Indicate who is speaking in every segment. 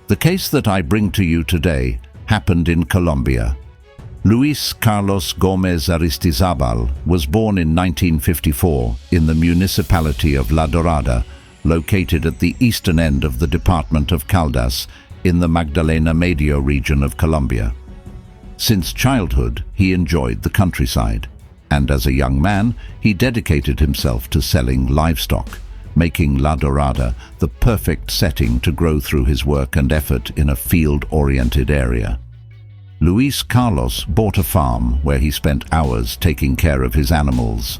Speaker 1: The case that I bring to you today happened in Colombia. Luis Carlos Gómez Aristizábal was born in 1954 in the municipality of La Dorada, located at the eastern end of the department of Caldas in the Magdalena Medio region of Colombia. Since childhood, he enjoyed the countryside, and as a young man, he dedicated himself to selling livestock, making La Dorada the perfect setting to grow through his work and effort in a field-oriented area. Luis Carlos bought a farm where he spent hours taking care of his animals.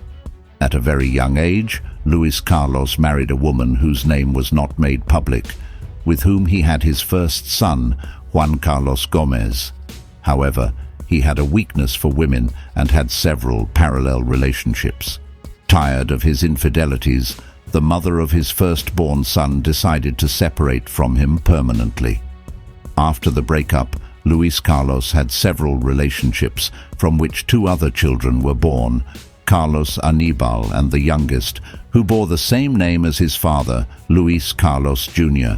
Speaker 1: At a very young age, Luis Carlos married a woman whose name was not made public, with whom he had his first son, Juan Carlos Gómez. However, he had a weakness for women and had several parallel relationships. Tired of his infidelities, the mother of his firstborn son decided to separate from him permanently. After the breakup, Luis Carlos had several relationships, from which 2 other children were born, Carlos Aníbal and the youngest, who bore the same name as his father, Luis Carlos Jr.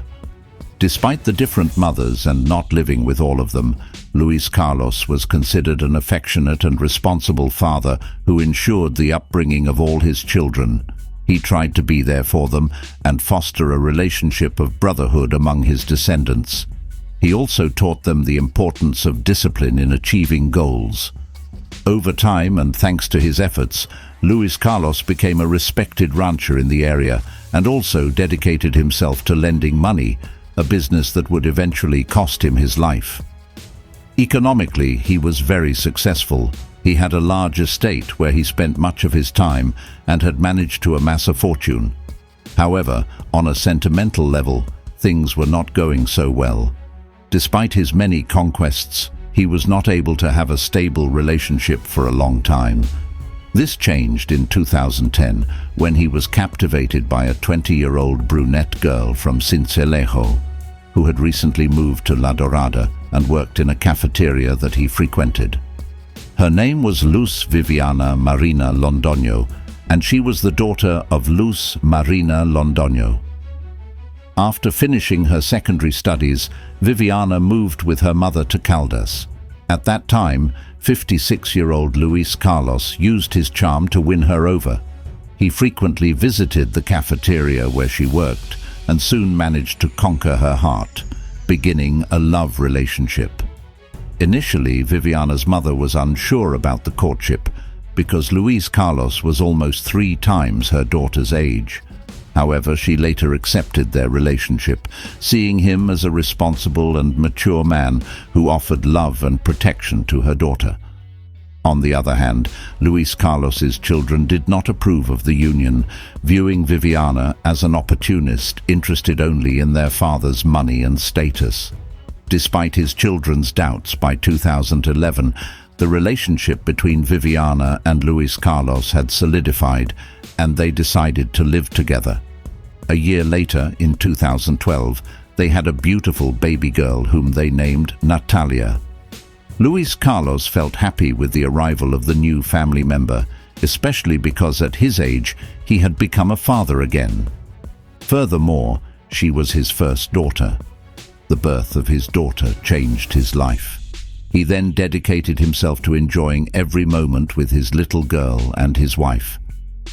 Speaker 1: Despite the different mothers and not living with all of them, Luis Carlos was considered an affectionate and responsible father who ensured the upbringing of all his children. He tried to be there for them and foster a relationship of brotherhood among his descendants. He also taught them the importance of discipline in achieving goals. Over time, and thanks to his efforts, Luis Carlos became a respected rancher in the area and also dedicated himself to lending money, a business that would eventually cost him his life. Economically, he was very successful. He had a large estate where he spent much of his time and had managed to amass a fortune. However, on a sentimental level, things were not going so well. Despite his many conquests, he was not able to have a stable relationship for a long time. This changed in 2010 when he was captivated by a 20-year-old brunette girl from Sincelejo, who had recently moved to La Dorada and worked in a cafeteria that he frequented. Her name was Luz Viviana Marina Londoño, and she was the daughter of Luz Marina Londoño. After finishing her secondary studies, Viviana moved with her mother to Caldas. At that time, 56-year-old Luis Carlos used his charm to win her over. He frequently visited the cafeteria where she worked and soon managed to conquer her heart, beginning a love relationship. Initially, Viviana's mother was unsure about the courtship because Luis Carlos was almost 3 times her daughter's age. However, she later accepted their relationship, seeing him as a responsible and mature man who offered love and protection to her daughter. On the other hand, Luis Carlos's children did not approve of the union, viewing Viviana as an opportunist interested only in their father's money and status. Despite his children's doubts, by 2011, the relationship between Viviana and Luis Carlos had solidified, and they decided to live together. A year later, in 2012, they had a beautiful baby girl whom they named Natalia. Luis Carlos felt happy with the arrival of the new family member, especially because at his age he had become a father again. Furthermore, she was his first daughter. The birth of his daughter changed his life. He then dedicated himself to enjoying every moment with his little girl and his wife.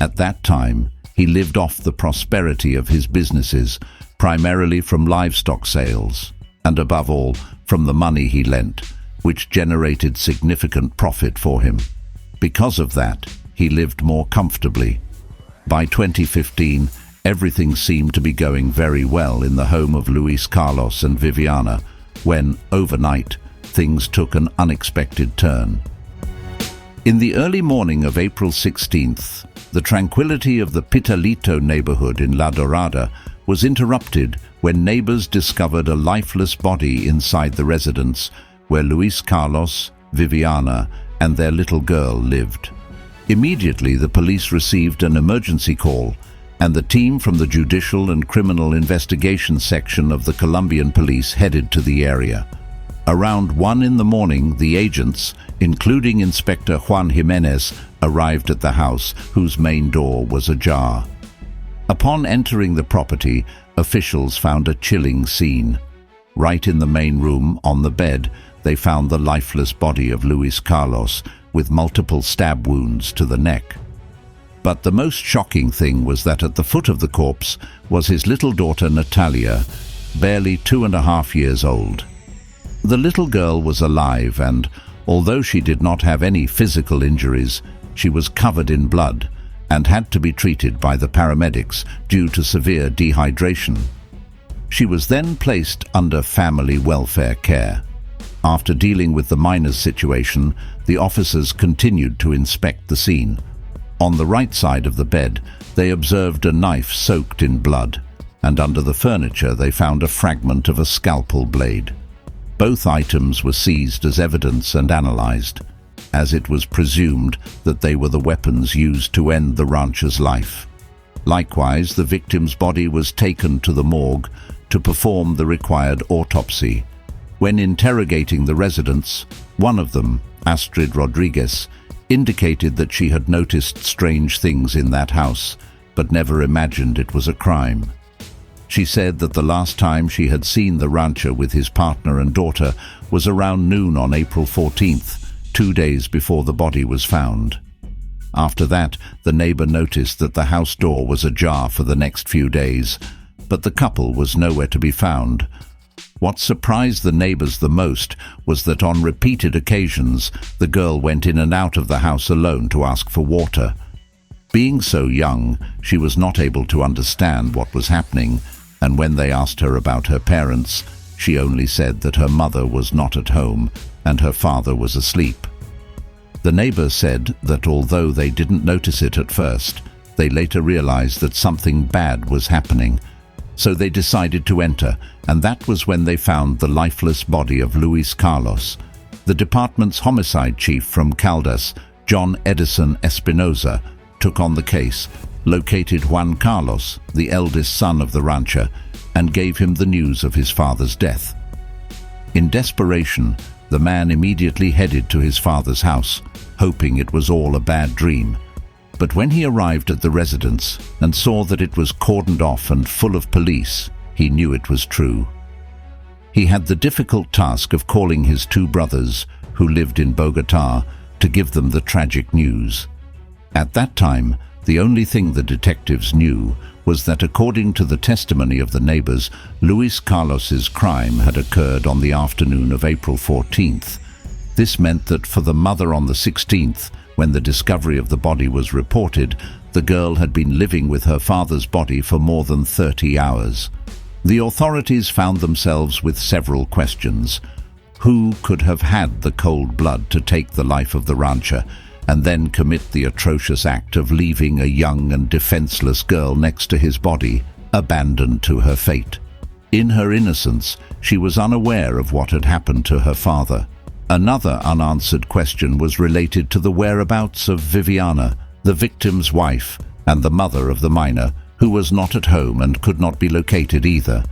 Speaker 1: At that time, he lived off the prosperity of his businesses, primarily from livestock sales, and above all, from the money he lent, which generated significant profit for him. Because of that, he lived more comfortably. By 2015, everything seemed to be going very well in the home of Luis Carlos and Viviana, when, overnight, things took an unexpected turn. In the early morning of April 16th, the tranquility of the Pitalito neighborhood in La Dorada was interrupted when neighbors discovered a lifeless body inside the residence where Luis Carlos, Viviana, and their little girl lived. Immediately, the police received an emergency call, and the team from the Judicial and Criminal Investigation section of the Colombian police headed to the area. Around 1 in the morning, the agents, including Inspector Juan Jimenez, arrived at the house, whose main door was ajar. Upon entering the property, officials found a chilling scene. Right in the main room, on the bed, they found the lifeless body of Luis Carlos with multiple stab wounds to the neck. But the most shocking thing was that at the foot of the corpse was his little daughter Natalia, barely 2.5 years old. The little girl was alive and, although she did not have any physical injuries, she was covered in blood and had to be treated by the paramedics due to severe dehydration. She was then placed under family welfare care. After dealing with the minor's situation, the officers continued to inspect the scene. On the right side of the bed, they observed a knife soaked in blood, and under the furniture they found a fragment of a scalpel blade. Both items were seized as evidence and analyzed, as it was presumed that they were the weapons used to end the rancher's life. Likewise, the victim's body was taken to the morgue to perform the required autopsy. When interrogating the residents, one of them, Astrid Rodriguez, indicated that she had noticed strange things in that house, but never imagined it was a crime. She said that the last time she had seen the rancher with his partner and daughter was around noon on April 14th, 2 days before the body was found. After that, the neighbor noticed that the house door was ajar for the next few days, but the couple was nowhere to be found. What surprised the neighbors the most was that on repeated occasions, the girl went in and out of the house alone to ask for water. Being so young, she was not able to understand what was happening, and when they asked her about her parents, she only said that her mother was not at home and her father was asleep. The neighbor said that although they didn't notice it at first, they later realized that something bad was happening. So they decided to enter, and that was when they found the lifeless body of Luis Carlos. The department's homicide chief from Caldas, John Edison Espinoza, took on the case, located Juan Carlos, the eldest son of the rancher, and gave him the news of his father's death. In desperation, the man immediately headed to his father's house, hoping it was all a bad dream. But when he arrived at the residence and saw that it was cordoned off and full of police, he knew it was true. He had the difficult task of calling his 2 brothers, who lived in Bogotá, to give them the tragic news. At that time, the only thing the detectives knew was that according to the testimony of the neighbors, Luis Carlos's crime had occurred on the afternoon of April 14th. This meant that for the mother on the 16th, when the discovery of the body was reported, the girl had been living with her father's body for more than 30 hours. The authorities found themselves with several questions. Who could have had the cold blood to take the life of the rancher and then commit the atrocious act of leaving a young and defenseless girl next to his body, abandoned to her fate? In her innocence, she was unaware of what had happened to her father. Another unanswered question was related to the whereabouts of Viviana, the victim's wife, and the mother of the minor, who was not at home and could not be located either.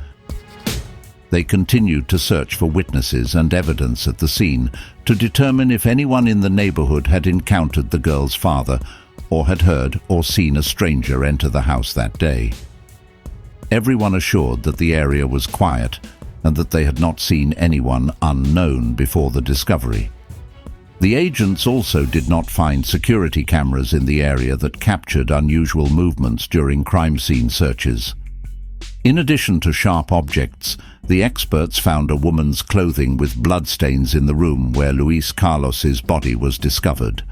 Speaker 1: They continued to search for witnesses and evidence at the scene to determine if anyone in the neighborhood had encountered the girl's father or had heard or seen a stranger enter the house that day. Everyone assured that the area was quiet and that they had not seen anyone unknown before the discovery. The agents also did not find security cameras in the area that captured unusual movements during crime scene searches. In addition to sharp objects, the experts found a woman's clothing with bloodstains in the room where Luis Carlos's body was discovered.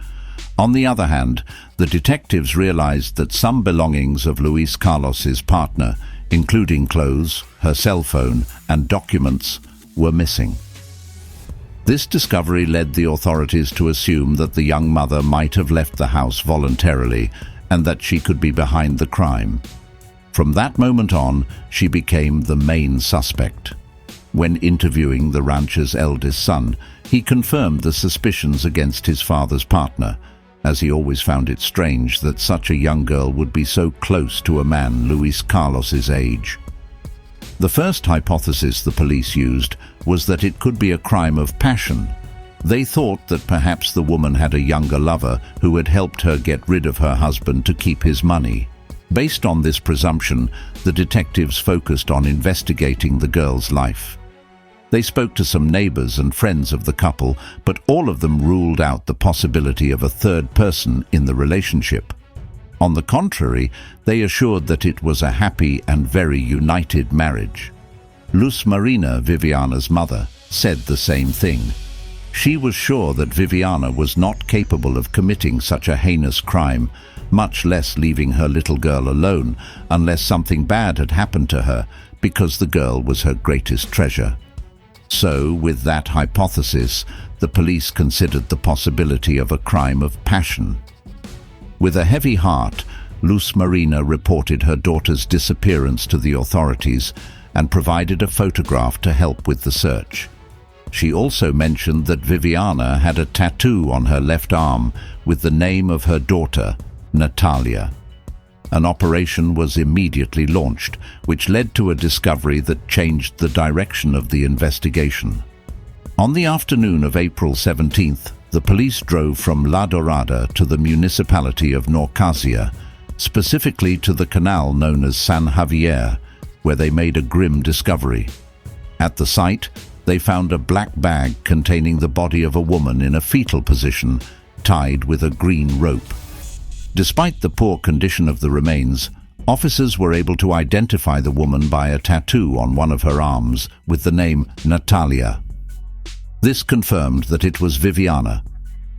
Speaker 1: On the other hand, the detectives realized that some belongings of Luis Carlos's partner, including clothes, her cell phone, and documents, were missing. This discovery led the authorities to assume that the young mother might have left the house voluntarily and that she could be behind the crime. From that moment on, she became the main suspect. When interviewing the rancher's eldest son, he confirmed the suspicions against his father's partner, as he always found it strange that such a young girl would be so close to a man Luis Carlos's age. The first hypothesis the police used was that it could be a crime of passion. They thought that perhaps the woman had a younger lover who had helped her get rid of her husband to keep his money. Based on this presumption, the detectives focused on investigating the girl's life. They spoke to some neighbors and friends of the couple, but all of them ruled out the possibility of a third person in the relationship. On the contrary, they assured that it was a happy and very united marriage. Luz Marina, Viviana's mother, said the same thing. She was sure that Viviana was not capable of committing such a heinous crime, much less leaving her little girl alone, unless something bad had happened to her, because the girl was her greatest treasure. So, with that hypothesis, the police considered the possibility of a crime of passion. With a heavy heart, Luz Marina reported her daughter's disappearance to the authorities and provided a photograph to help with the search. She also mentioned that Viviana had a tattoo on her left arm with the name of her daughter, Natalia. An operation was immediately launched, which led to a discovery that changed the direction of the investigation. On the afternoon of April 17th, the police drove from La Dorada to the municipality of Norcasia, specifically to the canal known as San Javier, where they made a grim discovery. At the site, they found a black bag containing the body of a woman in a fetal position, tied with a green rope. Despite the poor condition of the remains, officers were able to identify the woman by a tattoo on one of her arms with the name Natalia. This confirmed that it was Viviana,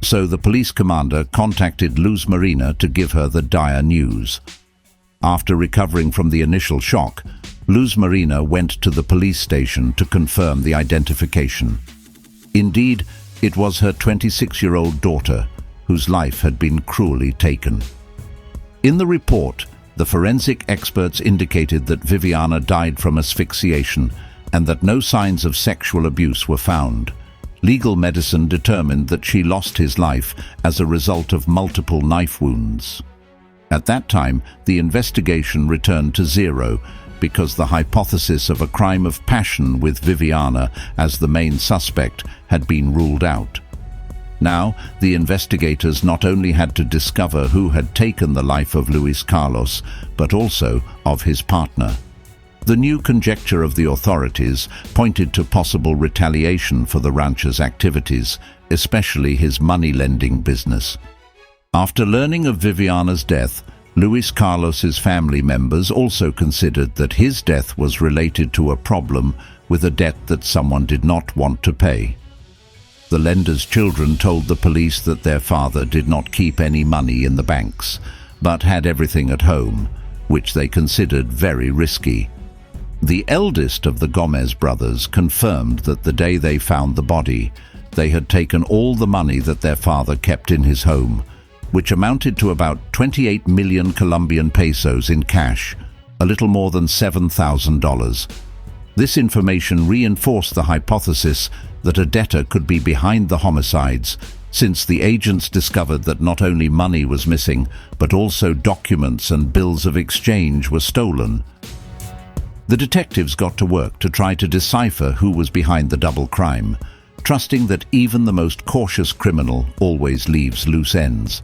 Speaker 1: so the police commander contacted Luz Marina to give her the dire news. After recovering from the initial shock, Luz Marina went to the police station to confirm the identification. Indeed, it was her 26-year-old daughter, whose life had been cruelly taken. In the report, the forensic experts indicated that Viviana died from asphyxiation and that no signs of sexual abuse were found. Legal medicine determined that she lost his life as a result of multiple knife wounds. At that time, the investigation returned to zero because the hypothesis of a crime of passion with Viviana as the main suspect had been ruled out. Now, the investigators not only had to discover who had taken the life of Luis Carlos, but also of his partner. The new conjecture of the authorities pointed to possible retaliation for the rancher's activities, especially his money-lending business. After learning of Viviana's death, Luis Carlos's family members also considered that his death was related to a problem with a debt that someone did not want to pay. The lender's children told the police that their father did not keep any money in the banks, but had everything at home, which they considered very risky. The eldest of the Gómez brothers confirmed that the day they found the body, they had taken all the money that their father kept in his home, which amounted to about 28 million Colombian pesos in cash, a little more than $7,000. This information reinforced the hypothesis that a debtor could be behind the homicides, since the agents discovered that not only money was missing, but also documents and bills of exchange were stolen. The detectives got to work to try to decipher who was behind the double crime, trusting that even the most cautious criminal always leaves loose ends.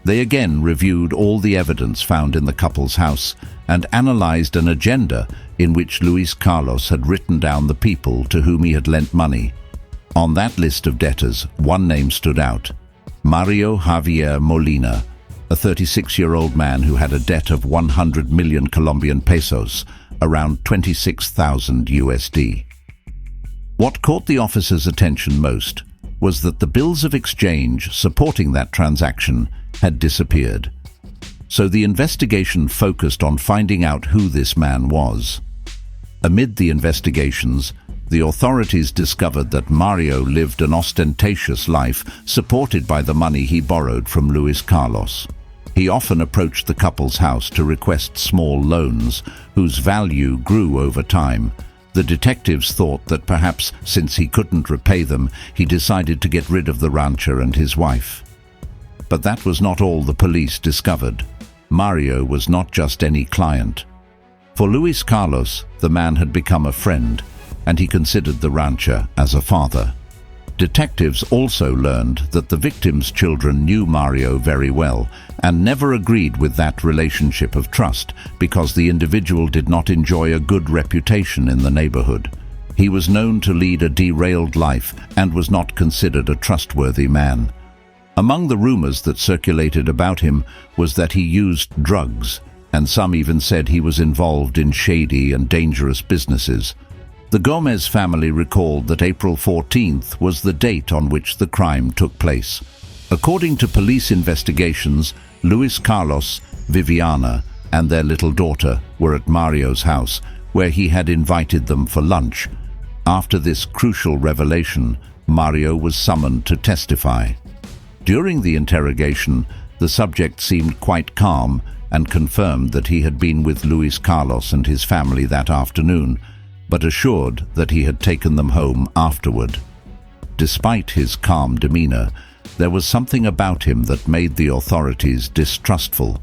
Speaker 1: They again reviewed all the evidence found in the couple's house and analyzed an agenda in which Luis Carlos had written down the people to whom he had lent money. On that list of debtors, one name stood out: Mario Javier Molina, a 36-year-old man who had a debt of 100 million Colombian pesos, around 26,000 USD. What caught the officers' attention most was that the bills of exchange supporting that transaction had disappeared. So the investigation focused on finding out who this man was. Amid the investigations, the authorities discovered that Mario lived an ostentatious life supported by the money he borrowed from Luis Carlos. He often approached the couple's house to request small loans, whose value grew over time. The detectives thought that perhaps, since he couldn't repay them, he decided to get rid of the rancher and his wife. But that was not all the police discovered. Mario was not just any client. For Luis Carlos, the man had become a friend, and he considered the rancher as a father. Detectives also learned that the victim's children knew Mario very well and never agreed with that relationship of trust because the individual did not enjoy a good reputation in the neighborhood. He was known to lead a derailed life and was not considered a trustworthy man. Among the rumors that circulated about him was that he used drugs, and some even said he was involved in shady and dangerous businesses. The Gómez family recalled that April 14th was the date on which the crime took place. According to police investigations, Luis Carlos, Viviana, and their little daughter were at Mario's house, where he had invited them for lunch. After this crucial revelation, Mario was summoned to testify. During the interrogation, the subject seemed quite calm and confirmed that he had been with Luis Carlos and his family that afternoon, but assured that he had taken them home afterward. Despite his calm demeanor, there was something about him that made the authorities distrustful.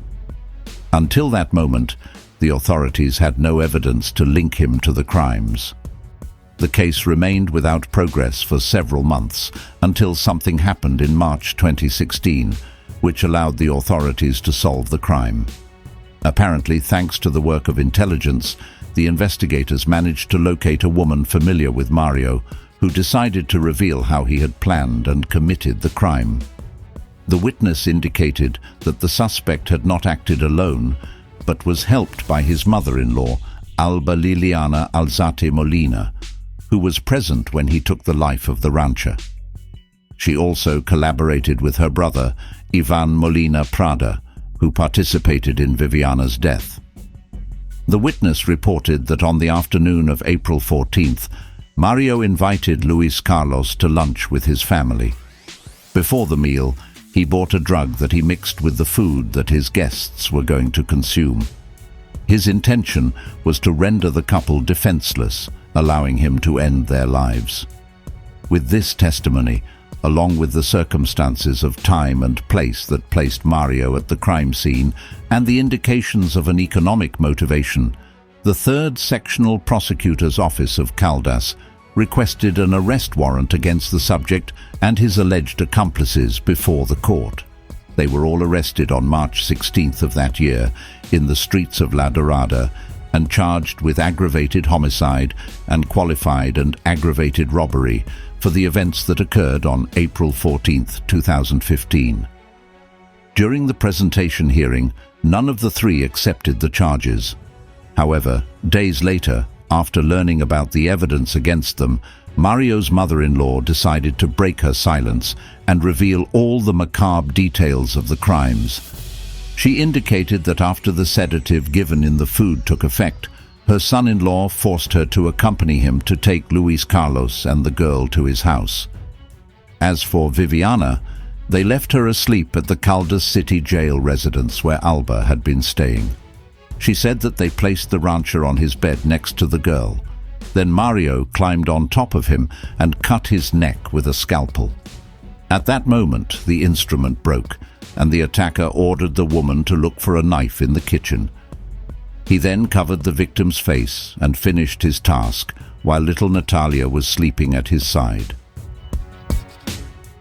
Speaker 1: Until that moment, the authorities had no evidence to link him to the crimes. The case remained without progress for several months until something happened in March 2016, which allowed the authorities to solve the crime. Apparently, thanks to the work of intelligence, the investigators managed to locate a woman familiar with Mario, who decided to reveal how he had planned and committed the crime. The witness indicated that the suspect had not acted alone, but was helped by his mother-in-law, Alba Liliana Alzate Molina, who was present when he took the life of the rancher. She also collaborated with her brother, Iván Molina Prada, who participated in Viviana's death. The witness reported that on the afternoon of April 14th, Mario invited Luis Carlos to lunch with his family. Before the meal, he bought a drug that he mixed with the food that his guests were going to consume. His intention was to render the couple defenseless, allowing him to end their lives. With this testimony, along with the circumstances of time and place that placed Mario at the crime scene and the indications of an economic motivation, the 3rd Sectional Prosecutor's Office of Caldas requested an arrest warrant against the subject and his alleged accomplices before the court. They were all arrested on March 16th of that year in the streets of La Dorada and charged with aggravated homicide and qualified and aggravated robbery for the events that occurred on April 14, 2015. During the presentation hearing, none of the 3 accepted the charges. However, days later, after learning about the evidence against them, Mario's mother-in-law decided to break her silence and reveal all the macabre details of the crimes. She indicated that after the sedative given in the food took effect, her son-in-law forced her to accompany him to take Luis Carlos and the girl to his house. As for Viviana, they left her asleep at the Caldas City jail residence where Alba had been staying. She said that they placed the rancher on his bed next to the girl. Then Mario climbed on top of him and cut his neck with a scalpel. At that moment, the instrument broke, and the attacker ordered the woman to look for a knife in the kitchen. He then covered the victim's face and finished his task while little Natalia was sleeping at his side.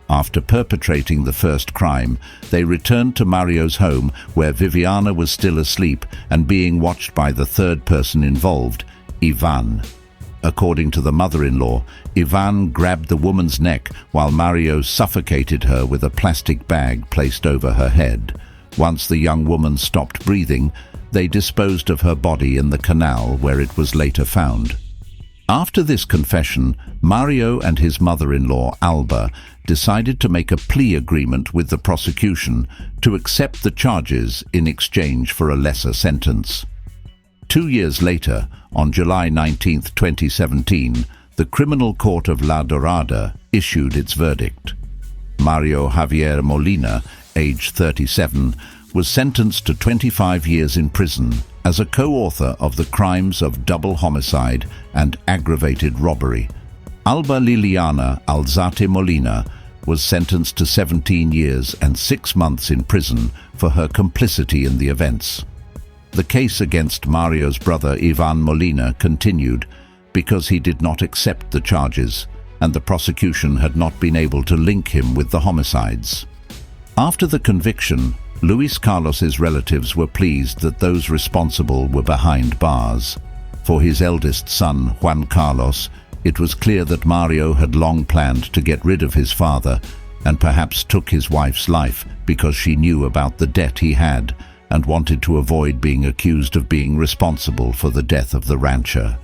Speaker 1: After perpetrating the first crime, they returned to Mario's home where Viviana was still asleep and being watched by the 3rd person involved, Iván. According to the mother-in-law, Iván grabbed the woman's neck while Mario suffocated her with a plastic bag placed over her head. Once the young woman stopped breathing, they disposed of her body in the canal where it was later found. After this confession, Mario and his mother-in-law, Alba, decided to make a plea agreement with the prosecution to accept the charges in exchange for a lesser sentence. 2 years later, on July 19, 2017, the Criminal Court of La Dorada issued its verdict. Mario Javier Molina, age 37, was sentenced to 25 years in prison as a co-author of the crimes of double homicide and aggravated robbery. Alba Liliana Alzate Molina was sentenced to 17 years and 6 months in prison for her complicity in the events. The case against Mario's brother Iván Molina continued because he did not accept the charges, and the prosecution had not been able to link him with the homicides. After the conviction, Luis Carlos's relatives were pleased that those responsible were behind bars. For his eldest son, Juan Carlos, it was clear that Mario had long planned to get rid of his father and perhaps took his wife's life because she knew about the debt he had and wanted to avoid being accused of being responsible for the death of the rancher.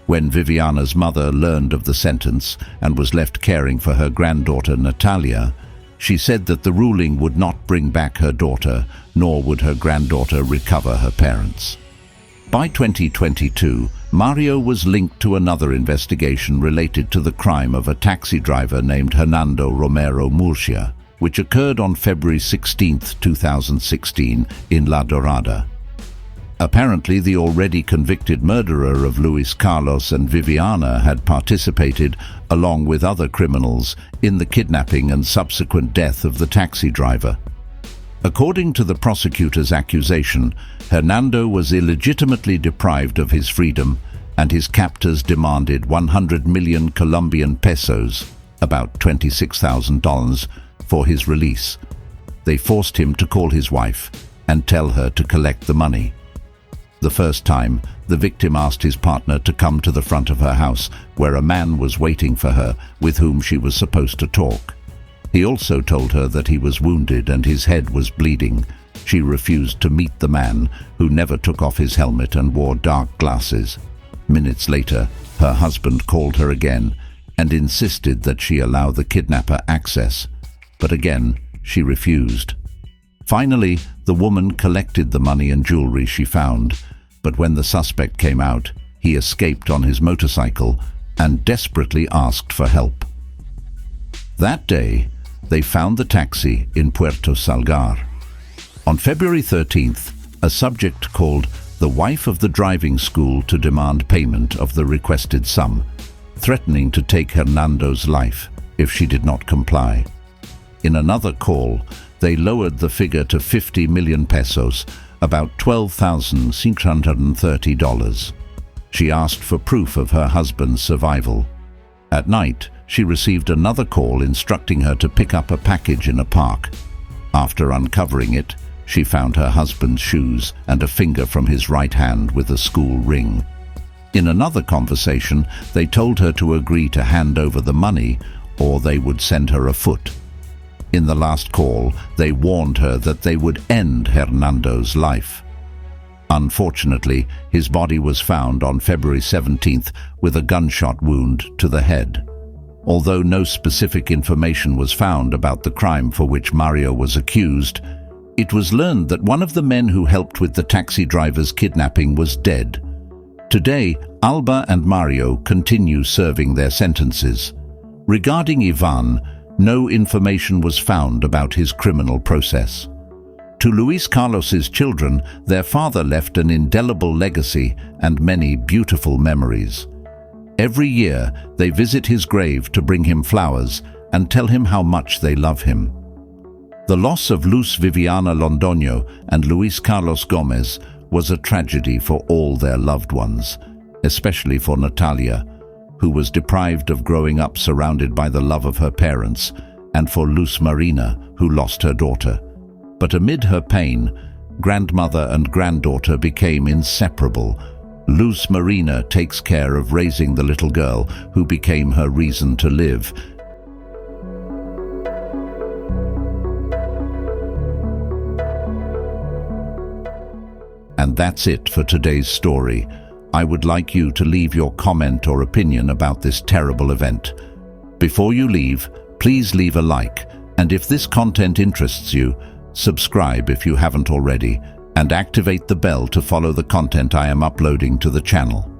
Speaker 1: When Viviana's mother learned of the sentence and was left caring for her granddaughter Natalia, she said that the ruling would not bring back her daughter, nor would her granddaughter recover her parents. By 2022, Mario was linked to another investigation related to the crime of a taxi driver named Hernando Romero Murcia, which occurred on February 16, 2016 in La Dorada. Apparently, the already convicted murderer of Luis Carlos and Viviana had participated, along with other criminals, in the kidnapping and subsequent death of the taxi driver. According to the prosecutor's accusation, Hernando was illegitimately deprived of his freedom, and his captors demanded 100 million Colombian pesos, about $26,000, for his release. They forced him to call his wife and tell her to collect the money. The first time, the victim asked his partner to come to the front of her house, where a man was waiting for her with whom she was supposed to talk. He also told her that he was wounded and his head was bleeding. She refused to meet the man, who never took off his helmet and wore dark glasses. Minutes later, her husband called her again and insisted that she allow the kidnapper access, but again, she refused. Finally, the woman collected the money and jewelry she found, but when the suspect came out, he escaped on his motorcycle and desperately asked for help. That day, they found the taxi in Puerto Salgar. On February 13th, a subject called the wife of the driving school to demand payment of the requested sum, threatening to take Hernando's life if she did not comply. In another call, they lowered the figure to 50 million pesos, about $12,630. She asked for proof of her husband's survival. At night, she received another call instructing her to pick up a package in a park. After uncovering it, she found her husband's shoes and a finger from his right hand with a school ring. In another conversation, they told her to agree to hand over the money or they would send her afoot. In the last call, they warned her that they would end Hernando's life. Unfortunately, his body was found on February 17th with a gunshot wound to the head. Although no specific information was found about the crime for which Mario was accused, it was learned that one of the men who helped with the taxi driver's kidnapping was dead. Today, Alba and Mario continue serving their sentences. Regarding Iván, no information was found about his criminal process. To Luis Carlos's children, their father left an indelible legacy and many beautiful memories. Every year, they visit his grave to bring him flowers and tell him how much they love him. The loss of Luz Viviana Londoño and Luis Carlos Gómez was a tragedy for all their loved ones, especially for Natalia, who was deprived of growing up surrounded by the love of her parents, and for Luz Marina, who lost her daughter. But amid her pain, grandmother and granddaughter became inseparable. Luz Marina takes care of raising the little girl who became her reason to live. And that's it for today's story. I would like you to leave your comment or opinion about this terrible event. Before you leave, please leave a like, and if this content interests you, subscribe if you haven't already, and activate the bell to follow the content I am uploading to the channel.